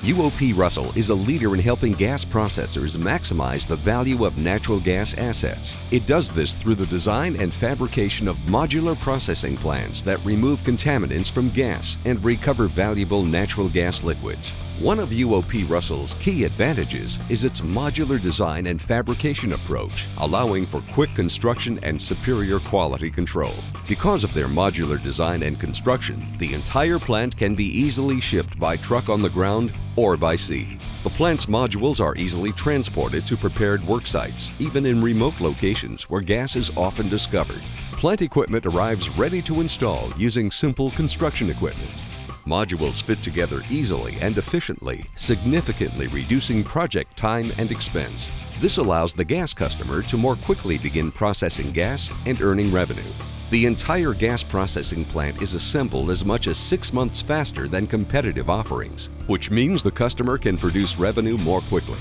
UOP Russell is a leader in helping gas processors maximize the value of natural gas assets. It does this through the design and fabrication of modular processing plants that remove contaminants from gas and recover valuable natural gas liquids. One of UOP Russell's key advantages is its modular design and fabrication approach, allowing for quick construction and superior quality control. Because of their modular design and construction, the entire plant can be easily shipped by truck on the ground or by sea. The plant's modules are easily transported to prepared work sites, even in remote locations where gas is often discovered. Plant equipment arrives ready to install using simple construction equipment. Modules fit together easily and efficiently, significantly reducing project time and expense. This allows the gas customer to more quickly begin processing gas and earning revenue. The entire gas processing plant is assembled as much as 6 months faster than competitive offerings, which means the customer can produce revenue more quickly.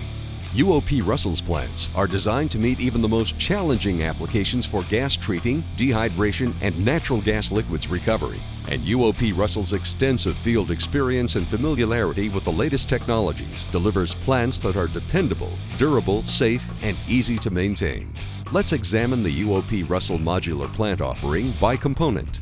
UOP Russell's plants are designed to meet even the most challenging applications for gas treating, dehydration, and natural gas liquids recovery. And UOP Russell's extensive field experience and familiarity with the latest technologies delivers plants that are dependable, durable, safe, and easy to maintain. Let's examine the UOP Russell modular plant offering by component.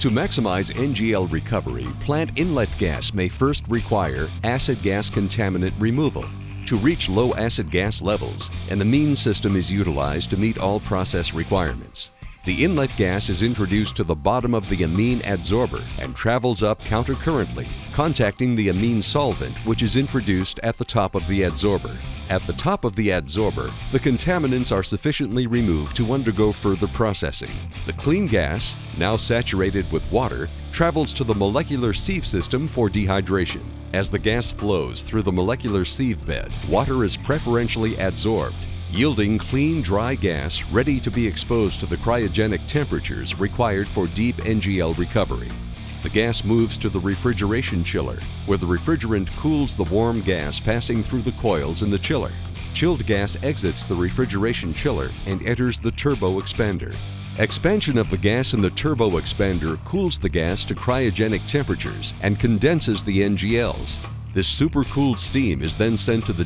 To maximize NGL recovery, plant inlet gas may first require acid gas contaminant removal. To reach low acid gas levels, an amine system is utilized to meet all process requirements. The inlet gas is introduced to the bottom of the amine adsorber and travels up countercurrently, contacting the amine solvent, which is introduced at the top of the adsorber. At the top of the adsorber, the contaminants are sufficiently removed to undergo further processing. The clean gas, now saturated with water, travels to the molecular sieve system for dehydration. As the gas flows through the molecular sieve bed, water is preferentially adsorbed, yielding clean, dry gas ready to be exposed to the cryogenic temperatures required for deep NGL recovery. The gas moves to the refrigeration chiller, where the refrigerant cools the warm gas passing through the coils in the chiller. Chilled gas exits the refrigeration chiller and enters the turbo expander. Expansion of the gas in the turbo expander cools the gas to cryogenic temperatures and condenses the NGLs. This supercooled steam is then sent to the